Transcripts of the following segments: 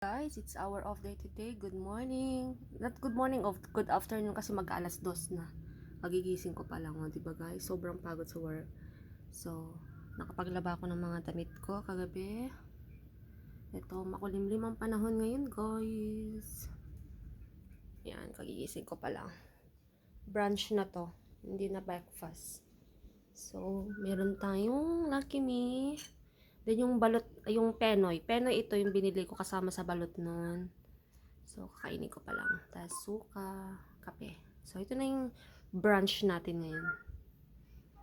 Guys, it's our off day today. Good morning. Not good morning, good afternoon kasi mag-alas 2 na. Magigising ko pa lang, oh, 'di ba guys? Sobrang pagod sa work. So, nakapaglaba ako ng mga damit ko kagabi. Ito, makulimlim ang panahon ngayon, guys. Yan, kagigising ko pa lang. Brunch na to, hindi na breakfast. So, meron tayong Lucky Me. Then yung balot, yung Penoy. Penoy ito yung binili ko kasama sa balot nun. So, kakainin ko pa lang. Tapos, suka, kape. So, ito na yung brunch natin ngayon.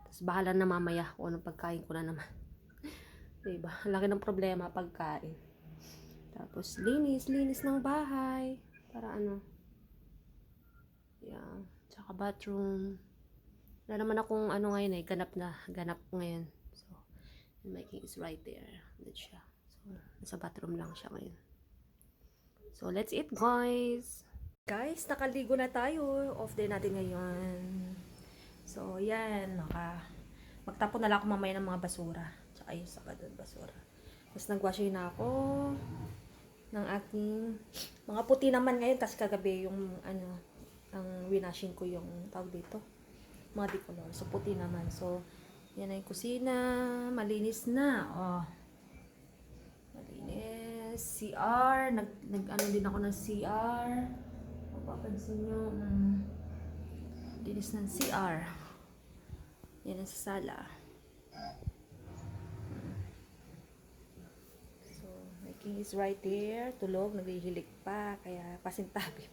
Tapos, bahala na mamaya kung anong pagkain ko na naman. Diba? Laki ng problema pagkain. Tapos, linis ng bahay. Para ano. Yeah. Tsaka bathroom. Wala naman akong ano ngayon ganap ngayon. So, my king is right there. That's siya. So, nasa bathroom lang siya ngayon. So, let's eat, guys! Guys, nakaligo na tayo. Off day natin ngayon. So, yan. Magtapon na lang ako mamaya ng mga basura. Tsaka yung saka doon basura. Tapos, nagwashing na ako ng aking mga puti naman ngayon. Kasi kagabi yung ang winashing ko yung tawag dito. Mga decolor. So, puti naman. So, yan na yung kusina. Malinis na. Oh. Malinis. CR. Nag-ano din ako ng CR. Mapapansin nyo. Linis ng CR. Yan ang sa sala. So, my king is right there. Tulog. Naghihilig pa. Kaya pasintabi.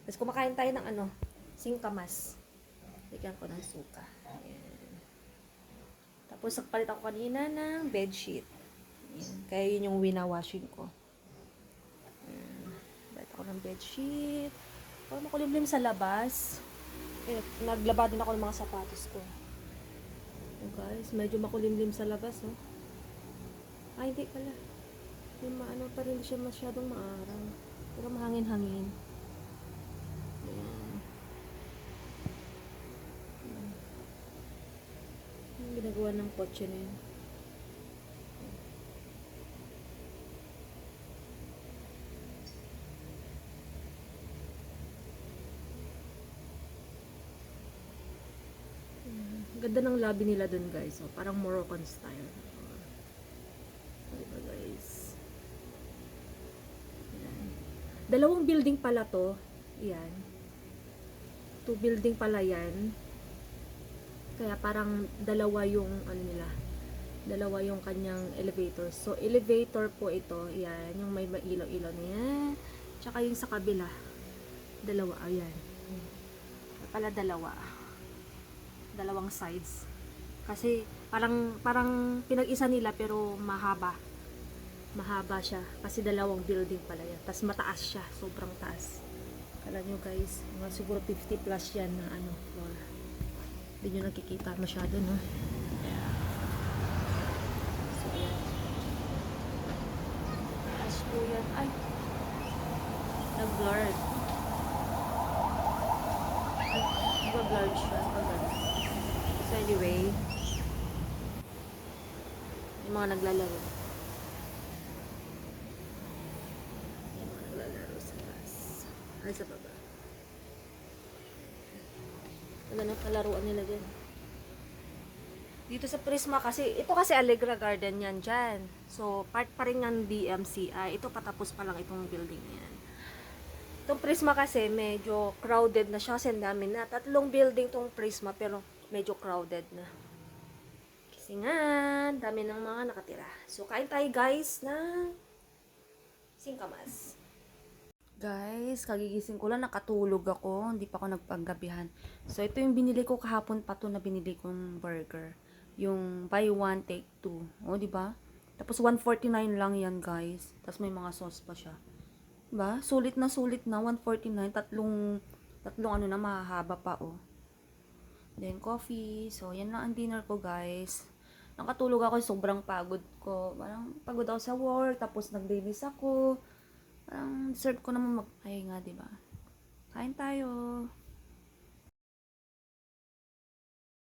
Tapos kumakain tayo ng singkamas. Lagyan ko ng suka. Ayan. Tapos, nagpalit ako kanina ng bedsheet. Ayan. Kaya yun yung winawashing ko. Ayan. Palit ako ng bedsheet. Para makulimlim sa labas. Ayan. Naglaba din ako ng mga sapatos ko. Ayan guys, medyo makulimlim sa labas. Oh. Ay, hindi pala. Yung pa rin siya masyadong maaraw. Pero mahangin-hangin. Ayan. Ginagawa ng kotse na yun. Ganda ng lobby nila dun guys. So, parang Moroccan style. Diba guys? Ayan. Dalawang building pala to. Ayan. 2 building pala yan. Kaya parang dalawa yung dalawa yung kanyang elevator. So, elevator po ito. Ayan. Yung may ilaw-ilaw na yan. Tsaka yung sa kabila. Dalawa. Ayan. Pala dalawang sides. Kasi parang pinag-isa nila pero mahaba. Mahaba siya. Kasi dalawang building pala yan. Tapos mataas siya. Sobrang taas. Kala nyo guys. Mga siguro 50 plus yan na floor. Hindi nyo nakikita masyado, no? So, ayan. Taas po yan. Ay! Nag-blurred. Ay, nag-blurred siya. So, anyway. Yung mga naglalaro. Yung mga naglalaro sa taas. Ay, sa baba. Wala na kalaruan nila dyan. Dito sa Prisma kasi, ito kasi Allegra Garden yan dyan. So, part pa rin ng DMCI. Ito patapos pa lang itong building yan. Itong Prisma kasi, medyo crowded na siya. Kasi dami na. 3 building itong Prisma, pero medyo crowded na. Kasi nga, dami ng mga nakatira. So, kain tayo guys ng singkamas. Guys, kagigising ko lang, nakatulog ako, hindi pa ako nagpaggabihan. So, ito yung binili ko kahapon pa to na binili kong burger. Yung buy one, take two. O, diba? Tapos, 149 lang yan, guys. Tapos, may mga sauce pa siya. Diba? Sulit na, 149. Tatlong na, mahahaba pa, oh. Then, coffee. So, yan lang ang dinner ko, guys. Nakatulog ako, sobrang pagod ko. Parang pagod ako sa work, tapos nag-dailies ako. Parang deserve ko naman magpahinga, diba? Kain tayo.